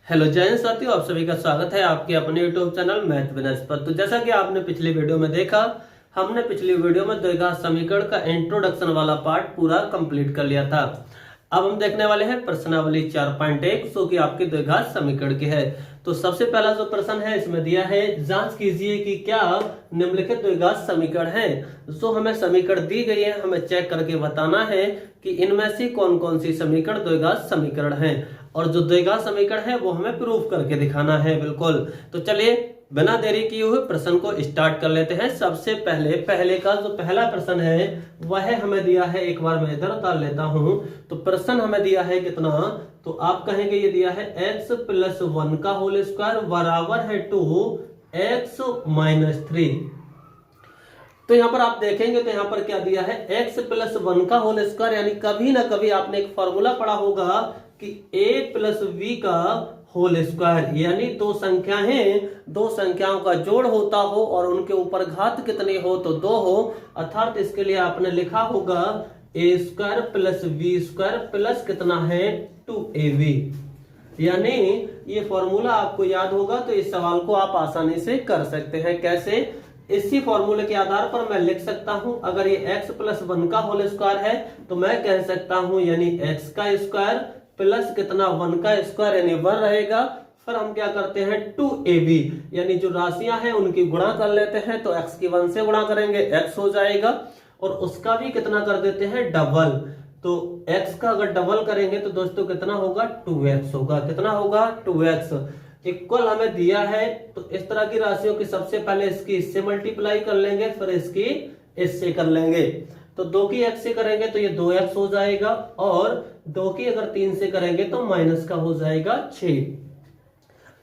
Hello जय हिंद साथियों, आप सभी का स्वागत है आपके अपने यूट्यूब चैनल मैथ विनर्स पर। तो जैसा कि आपने पिछली वीडियो में देखा, हमने पिछली वीडियो में द्विघात समीकरण का इंट्रोडक्शन वाला पार्ट पूरा कंप्लीट कर लिया था। अब हम देखने वाले हैं प्रश्नावली 4.1 जो कि आपके द्विघात समीकरण की है। तो सबसे पहला जो प्रश्न है इसमें दिया है, जांच कीजिए कि क्या निम्नलिखित द्विघात समीकरण है। जो हमें समीकरण दी गई है हमें चेक करके बताना है कि इनमें से कौन कौन सी समीकरण द्विघात समीकरण है, और जो द्विघात समीकरण है वो हमें प्रूफ करके दिखाना है। बिल्कुल, तो चलिए बिना देरी किए हुए प्रश्न को स्टार्ट कर लेते हैं। सबसे पहले का जो पहला प्रश्न है वह हमें दिया है, एक बार मैं इधर उतार लेता हूं। तो प्रश्न हमें दिया है कितना, तो आप कहेंगे ये दिया है x प्लस 1 का होल स्क्वायर बराबर है 2x माइनस 3। तो यहाँ पर आप देखेंगे तो यहाँ पर क्या दिया है, x प्लस 1 का होल स्क्वायर, यानी कभी ना कभी आपने एक फॉर्मूला पढ़ा होगा कि a प्लस v का होल स्क्वायर, यानी दो संख्याओं का जोड़ होता हो और उनके ऊपर घात कितनी हो तो 2 हो, अर्थात इसके लिए आपने लिखा होगा a square plus v square plus कितना है 2ab। यानी ये फॉर्मूला आपको याद होगा तो इस सवाल को आप आसानी से कर सकते हैं। कैसे? इसी फॉर्मूले के आधार पर मैं लिख सकता हूं, अगर ये x प्लस 1 का होल स्क्वायर है तो मैं कह सकता हूं यानी x का स्क्वायर प्लस कितना 1 का स्क्वायर यानी 1 रहेगा। फिर हम क्या करते हैं 2ab, यानी जो राशियां हैं उनकी गुणा कर लेते हैं। तो x की 1 से गुणा करेंगे x हो जाएगा, और उसका भी कितना कर देते हैं डबल। तो x का अगर डबल करेंगे तो दोस्तों कितना होगा 2x होगा। कितना होगा 2x इक्वल हमें दिया है। तो इस तरह की राशियों की सबसे पहले इसकी इससे मल्टीप्लाई कर लेंगे, फिर इसकी इससे कर लेंगे। तो 2 की x से करेंगे तो ये 2x हो जाएगा, और 2 की अगर 3 से करेंगे तो माइनस का हो जाएगा 6।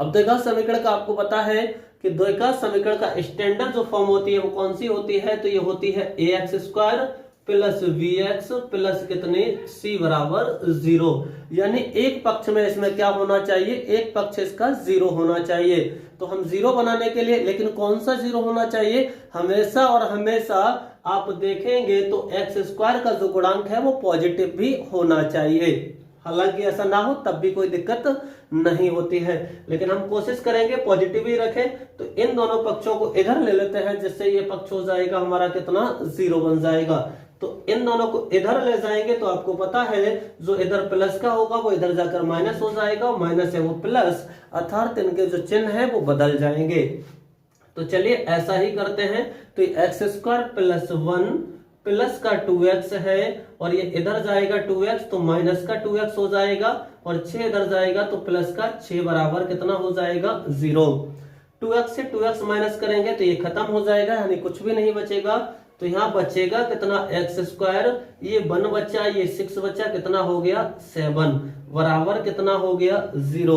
अब द्विघात समीकरण का आपको पता है कि द्विघात समीकरण का स्टैंडर्ड जो फॉर्म होती है वो कौन सी होती है, तो ये होती है ax square plus bx plus कितने c बराबर 0। यानी एक पक्ष में इसमें क्या होना चाहिए, एक पक्ष इसका 0 होना चाहिए। तो हम 0 बनाने के लिए, लेकिन कौन सा 0 होना चाहिए, हमेशा और हमेशा आप देखेंगे तो एक्स स्क्वायर का जो गुणांक है वो पॉजिटिव भी होना चाहिए। हालांकि ऐसा ना हो तब भी कोई दिक्कत नहीं होती है, लेकिन हम कोशिश करेंगे पॉजिटिव ही रखें। तो इन दोनों पक्षों को इधर ले लेते हैं, जिससे ये पक्ष हो जाएगा हमारा कितना 0 बन जाएगा। तो इन दोनों को इधर ले जाएंगे तो आपको पता है जो इधर प्लस का होगा वो इधर जाकर माइनस हो जाएगा, माइनस है वो प्लस, अर्थात इनके जो चिन्ह है वो बदल जाएंगे। तो चलिए ऐसा ही करते हैं। तो एक्स स्क्वायर प्लस 1 प्लस का 2x है, और ये इधर जाएगा 2x तो माइनस का 2x हो जाएगा, और 6 इधर जाएगा तो प्लस का 6 बराबर कितना हो जाएगा 0। 2x से 2x माइनस करेंगे तो ये खत्म हो जाएगा, यानी कुछ भी नहीं बचेगा। तो यहाँ बचेगा कितना एक्स स्क्वायर, ये 1 बचा, ये 6 बचा, कितना हो गया 7 बराबर कितना हो गया 0।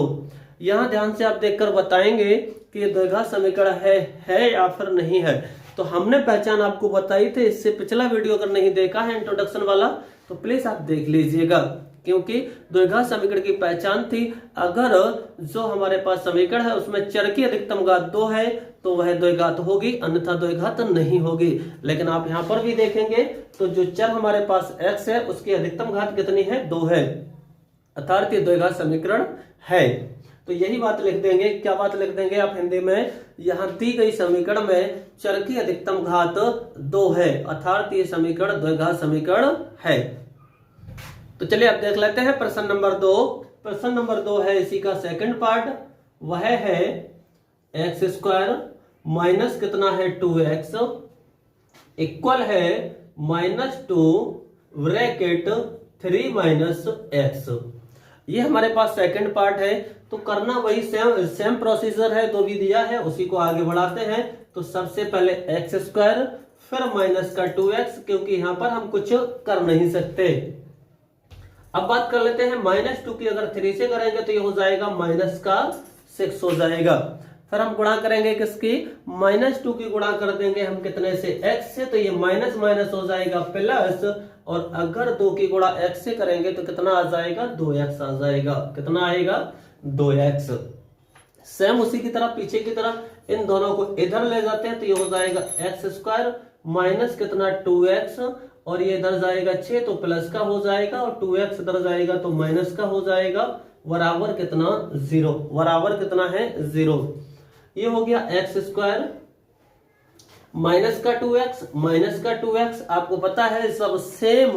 यहाँ ध्यान से आप देखकर बताएंगे कि ये द्विघात समीकरण है या फिर नहीं है। तो हमने पहचान आपको बताई थी, इससे पिछला वीडियो अगर नहीं देखा है इंट्रोडक्शन वाला तो प्लीज आप देख लीजिएगा, क्योंकि द्विघात समीकरण की पहचान थी, अगर जो हमारे पास समीकरण है उसमें चर की अधिकतम घात 2 है तो वह द्विघात होगी, अन्यथा द्विघात नहीं होगी। लेकिन आप यहाँ पर भी देखेंगे तो जो चर हमारे पास x है उसकी अधिकतम घात कितनी है 2 है, अर्थात ये द्विघात समीकरण है। तो यही बात लिख देंगे, क्या बात लिख देंगे आप हिंदी में, यहाँ दी गई समीकरण में चर की अधिकतम घात 2 है, अर्थात ये समीकरण द्विघात समीकरण है। तो चलिए अब देख लेते हैं प्रश्न नंबर 2। प्रश्न नंबर 2 है इसी का सेकंड पार्ट, वह है एक्स स्क्वायर माइनस कितना है 2x इक्वल है -2 ब्रैकेट 3 माइनस x। ये हमारे पास सेकंड पार्ट है। तो करना वही सेम प्रोसीजर है, जो भी दिया है उसी को आगे बढ़ाते हैं। तो सबसे पहले एक्स स्क्वायर फिर माइनस का 2x, क्योंकि यहां पर हम कुछ कर नहीं सकते। अब बात कर लेते हैं -2 की, अगर 3 से करेंगे तो ये हो जाएगा माइनस का 6 हो जाएगा। फिर हम गुणा करेंगे किसकी, -2 की गुणा कर देंगे हम कितने से x से, तो ये माइनस माइनस हो जाएगा प्लस, और अगर 2 की गुणा x से करेंगे तो कितना आ जाएगा 2x आ जाएगा। कितना आएगा 2x। सेम उसी की तरह पीछे की तरह इन दोनों को इधर ले जाते हैं तो ये हो जाएगा एक्स स्क्वायर माइनस कितना 2x, और ये इधर जाएगा 6 तो प्लस का हो जाएगा, और 2x इधर जाएगा तो माइनस का हो जाएगा। बराबर कितना 0, बराबर कितना है 0। ये हो गया एक्स स्क्वायर माइनस का 2x, माइनस का 2x। आपको पता है सब सेम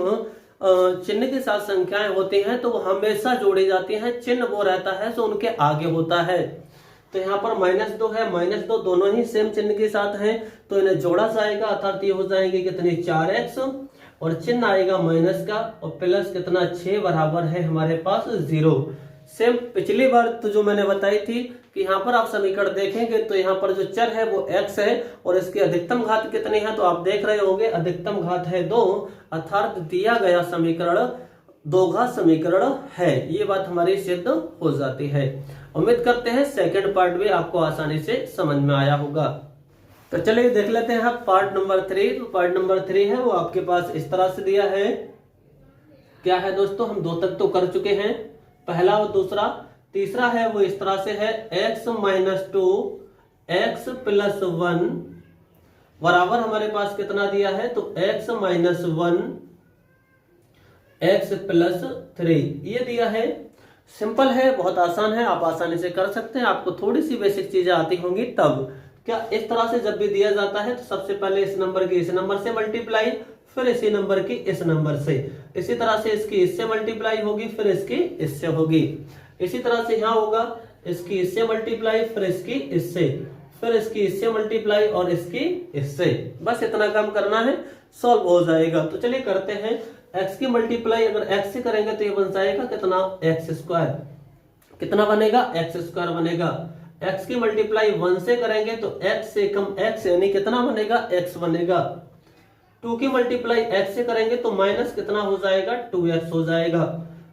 चिन्ह के साथ संख्याएं होती हैं तो वो हमेशा जोड़ी जाती हैं, चिन्ह वो रहता है तो उनके आगे होता है। तो यहाँ पर -2 है, -2 दोनों ही सेम चिन्ह के साथ हैं तो इन्हें जोड़ा जाएगा, अर्थात ये हो जाएंगे कितने 4x और चिन्ह आएगा माइनस का और प्लस कितना 6 बराबर है हमारे पास 0। सेम पिछली बार तो जो मैंने बताई थी कि यहाँ पर आप समीकरण देखेंगे तो यहाँ पर जो चर है वो x है और इसकी अधिकतम घात कितनी है, तो आप देख रहे होंगे अधिकतम घात है 2, अर्थात दिया गया समीकरण दो घात समीकरण है। ये बात हमारी सिद्ध हो जाती है। उम्मीद करते हैं सेकंड पार्ट भी आपको आसानी से समझ में आया होगा। तो चलिए देख लेते हैं पार्ट नंबर 3। तो पार्ट नंबर 3 है वो आपके पास इस तरह से दिया है। क्या है दोस्तों, हम 2 तक तो कर चुके हैं, पहला और दूसरा। तीसरा है वो इस तरह से है x - 2 x + 1 बराबर हमारे पास कितना दिया है, तो x - 1 x + 3 ये दिया है। सिंपल है, बहुत आसान है, आप आसानी से कर सकते हैं। आपको थोड़ी सी बेसिक चीजें आती होंगी तब। क्या इस तरह से जब भी दिया जाता है तो सबसे पहले इस नंबर की इस नंबर से मल्टीप्लाई, फिर इसी नंबर की इस नंबर से, इसी तरह से इसकी इससे मल्टीप्लाई होगी, फिर इसकी इससे होगी, इसी तरह से यहाँ होगा इसकी इससे मल्टीप्लाई, फिर इसकी इससे, फिर इसकी इससे मल्टीप्लाई और इसकी इससे। बस इतना काम करना है, सॉल्व हो जाएगा। तो चलिए करते हैं। x की मल्टीप्लाई अगर x से करेंगे तो ये बन जाएगा कितना x², कितना बनेगा x² बनेगा। x की मल्टीप्लाई 1 से करेंगे तो x से कम x यानी कितना बनेगा x बनेगा। 2 की मल्टीप्लाई x से करेंगे तो माइनस कितना हो जाएगा 2x हो जाएगा।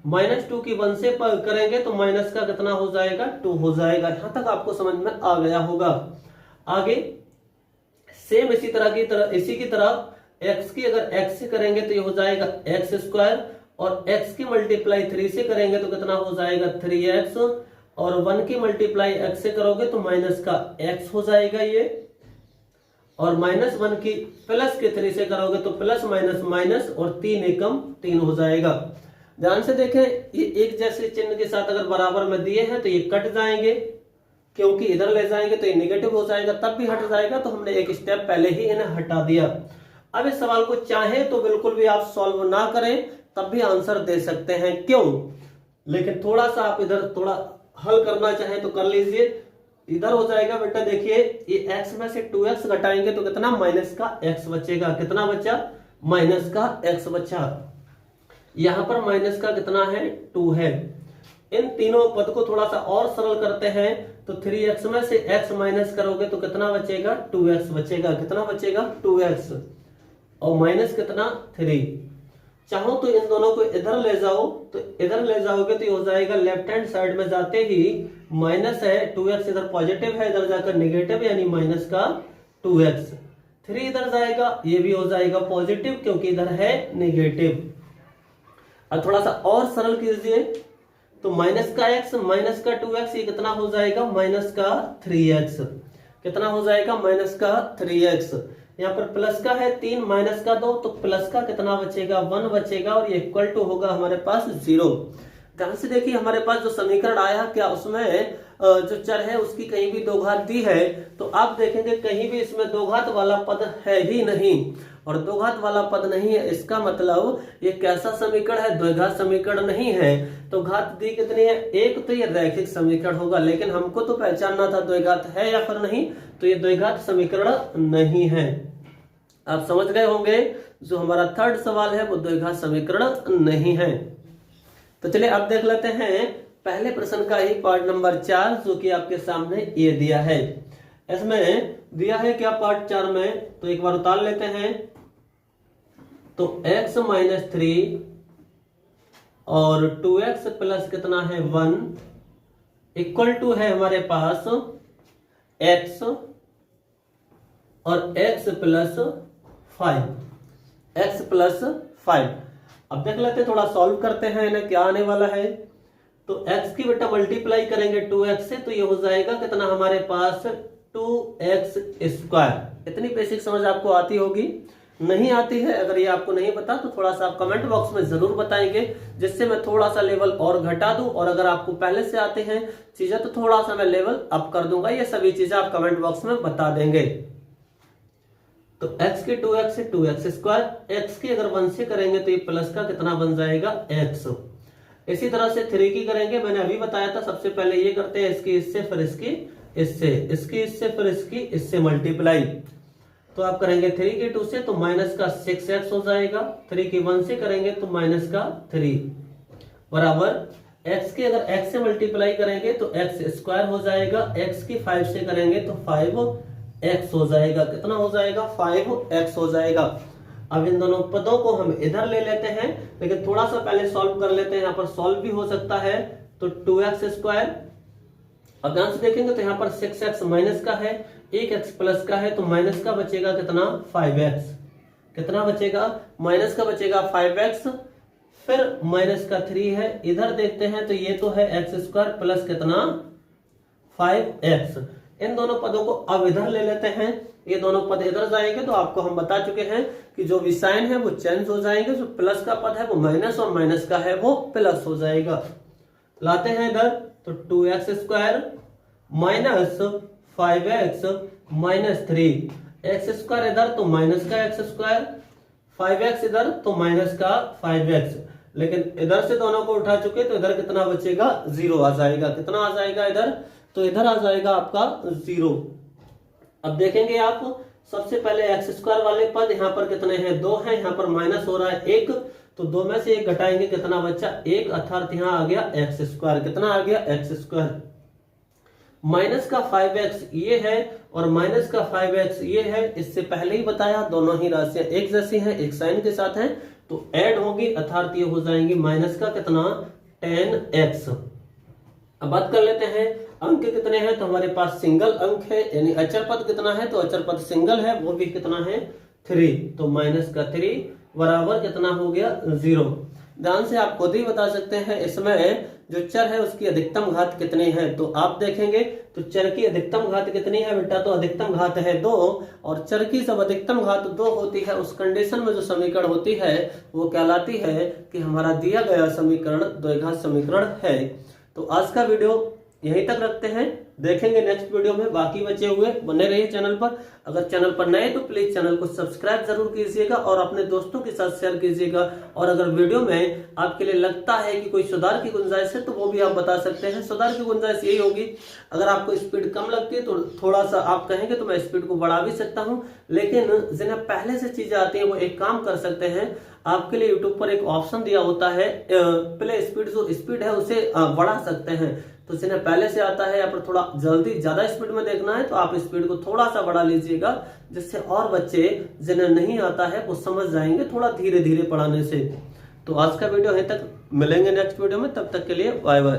-2 की 1 से करेंगे तो माइनस का कितना हो जाएगा 2 हो जाएगा। यहां तक आपको समझ में आ गया होगा। आगे सेम इसी की तरह x की अगर x से करेंगे तो ये हो जाएगा x² और x की मल्टीप्लाई 3 से करेंगे तो कितना हो जाएगा 3x और 1 की मल्टीप्लाई x से करोगे तो माइनस का x हो जाएगा ये, और -1 की प्लस के 3 से करोगे तो प्लस माइनस माइनस और 3 एकम 3 हो जाएगा। ध्यान से देखें, ये एक जैसे चिन्ह के साथ अगर बराबर में दिए हैं तो ये कट जाएंगे, क्योंकि इधर ले जाएंगे तो ये नेगेटिव हो जाएगा, तब भी हट जाएगा। तो हमने एक स्टेप पहले ही इन्हें हटा दिया। अब इस सवाल को चाहे तो बिल्कुल भी आप सॉल्व ना करें तब भी आंसर दे सकते हैं, क्यों, लेकिन थोड़ा सा आप इधर थोड़ा हल करना चाहे तो कर लीजिए। इधर हो जाएगा बेटा, देखिए ये x में से 2x घटाएंगे तो कितना माइनस का x बचेगा, कितना बचा माइनस का x बचा। यहां पर माइनस का कितना है 2 है। इन तीनों पद को थोड़ा सा और सरल करते हैं तो 3x में से x माइनस करोगे तो कितना बचेगा 2x बचेगा, कितना बचेगा 2x और माइनस कितना 3। चाहो तो इन दोनों को इधर ले जाओ, तो इधर ले जाओगे तो ये हो जाएगा लेफ्ट हैंड साइड में जाते ही माइनस है 2x इधर पॉजिटिव है, इधर जाकर नेगेटिव यानी माइनस का 2x। 3 इधर जाएगा, ये भी हो जाएगा पॉजिटिव क्योंकि इधर है नेगेटिव। अब थोड़ा सा और सरल कीजिए तो माइनस का x माइनस का 2x ये कितना हो जाएगा माइनस का 3x, कितना हो जाएगा माइनस का 3x। यहाँ पर प्लस का है 3 माइनस का 2 तो प्लस का कितना बचेगा 1 बचेगा और ये इक्वल टू होगा हमारे पास 0। ध्यान से देखिए हमारे पास जो समीकरण आया क्या उसमें जो चर है उसकी कहीं भी 2 घात दी है, तो आप देखेंगे कहीं भी इसमें 2 घात वाला पद है ही नहीं, और 2 घात वाला पद नहीं है इसका मतलब ये कैसा समीकरण है, द्विघात समीकरण नहीं है। तो घात दी कितनी है 1, तो ये रैखिक समीकरण होगा, लेकिन हमको तो पहचानना था द्विघात है या फिर नहीं, तो ये द्विघात समीकरण नहीं है। आप समझ गए होंगे जो हमारा थर्ड सवाल है वो द्विघात समीकरण नहीं है। तो चलिए अब देख लेते हैं पहले प्रश्न का ही पार्ट नंबर 4 जो कि आपके सामने ये दिया है। इसमें दिया है क्या पार्ट 4 में, तो एक बार उतार लेते हैं। तो x - 3 और 2x प्लस कितना है 1 इक्वल टू है हमारे पास x और x + 5, x + 5। अब देख लेते हैं, थोड़ा सॉल्व करते हैं इन्हें क्या आने वाला है। तो x की बेटा मल्टीप्लाई करेंगे 2x से तो ये हो जाएगा कितना हमारे पास 2x²। इतनी बेसिक समझ आपको आती होगी, नहीं आती है, अगर ये आपको नहीं पता तो थोड़ा सा आप कमेंट बॉक्स में जरूर बताएंगे, जिससे मैं थोड़ा सा लेवल और घटा दूं, और अगर आपको पहले से आते हैं चीजें तो थोड़ा सा मैं लेवल अप कर दूंगा। ये सभी चीजें आप कमेंट बॉक्स में बता देंगे। तो x की 2x से 2x स्क्वायर, x की अगर 1 से करेंगे तो ये प्लस का कितना बन जाएगा x। इसी तरह से 3 की करेंगे, मैंने अभी बताया था। सबसे पहले ये करते हैं इसकी इससे, फिर इसकी इससे, इसकी इससे, फिर इसकी इससे मल्टीप्लाई। तो आप करेंगे 3 की 2 से तो माइनस का 6x हो जाएगा, 3 की 1 से करेंगे तो माइनस का 3 बराबर x की अगर x से मल्टीप्लाई करेंगे तो x स्क्वायर हो जाएगा, x की 5 से करेंगे तो 5x हो जाएगा। कितना हो जाएगा? 5x हो जाएगा। अब इन दोनों पदों को हम इधर ले लेते हैं, लेकिन थोड़ा सा पहले सॉल्व कर लेते हैं। यहाँ पर सॉल्व भी हो सकता है। तो 2x स्क्वायर, अब ध्यान से देखेंगे तो यहाँ पर 6x माइनस का है, 1x प्लस का है, तो माइनस का बचेगा कितना? 5x। कितना बचेगा? माइनस का बचेगा 5x, फिर माइनस का 3 है। इधर देखते हैं तो ये तो है x स्क्वायर प्लस कितना? 5x। इन दोनों पदों को अब इधर ले लेते हैं। ये दोनों पद इधर जाएंगे तो आपको हम बता चुके हैं कि जो भी साइन है वो चेंज हो जाएंगे। जो प्लस का पद है वो माइनस, और माइनस का है वो प्लस हो जाएगा। लाते हैं इधर तो 2x square minus 5x minus 3, x square इधर तो माइनस का x स्क्वायर, 5x इधर तो माइनस का 5x। लेकिन इधर से दोनों को उठा चुके तो इधर कितना बचेगा? 0 आ जाएगा। कितना आ जाएगा इधर? तो इधर आ जाएगा आपका 0। अब देखेंगे आप, सबसे पहले x स्क्वायर वाले पद यहाँ पर कितने हैं? 2 हैं। यहाँ पर माइनस हो रहा है 1, तो 2 में से 1 घटाएंगे, कितना बचा? 1, अर्थात यहाँ आ गया x स्क्वायर। कितना आ गया? x square. माइनस का 5x ये है और माइनस का 5x ये है। इससे पहले ही बताया दोनों ही राशियां एक जैसी हैं, एक साइन के साथ हैं, तो ऐड होगी, अर्थात ये हो जाएंगी माइनस का कितना? 10x। अब बात कर लेते हैं अंक कितने हैं। तो हमारे पास सिंगल अंक है, यानी अचर पद कितना है? तो अचर पद सिंगल है, वो भी कितना है? 3। तो माइनस का 3 बराबर कितना हो गया? 0। ध्यान से आप खुद ही बता सकते हैं इसमें जो चर है उसकी अधिकतम घात कितनी है। तो आप देखेंगे तो चर की अधिकतम घात कितनी है बेटा? तो अधिकतम घात है 2, और चर की जब अधिकतम घात 2 होती है उस कंडीशन में जो समीकरण होती है वो कहलाती है कि हमारा दिया गया समीकरण द्विघात समीकरण है। तो आज का वीडियो यहीं तक रखते हैं, देखेंगे नेक्स्ट वीडियो में बाकी बचे हुए। बने रहिए चैनल पर। अगर चैनल पर नए तो प्लीज चैनल को सब्सक्राइब जरूर कीजिएगा और अपने दोस्तों के साथ शेयर कीजिएगा। और अगर वीडियो में आपके लिए लगता है कि कोई सुधार की गुंजाइश है तो वो भी आप बता सकते हैं। सुधार की गुंजाइश यही होगी, अगर आपको स्पीड कम लगती है तो थोड़ा सा आप कहेंगे तो मैं स्पीड को बढ़ा भी सकता हूँ, लेकिन जिन्हें पहले से चीजें आती है वो एक काम कर सकते हैं, आपके लिए यूट्यूब पर एक ऑप्शन दिया होता है प्ले स्पीड, जो स्पीड है उसे बढ़ा सकते हैं। तो जिन्हें पहले से आता है या फिर थोड़ा जल्दी ज्यादा स्पीड में देखना है तो आप स्पीड को थोड़ा सा बढ़ा लीजिएगा, जिससे और बच्चे जिन्हें नहीं आता है वो समझ जाएंगे थोड़ा धीरे धीरे पढ़ाने से। तो आज का वीडियो यहीं तक, मिलेंगे नेक्स्ट वीडियो में, तब तक के लिए बाय बाय।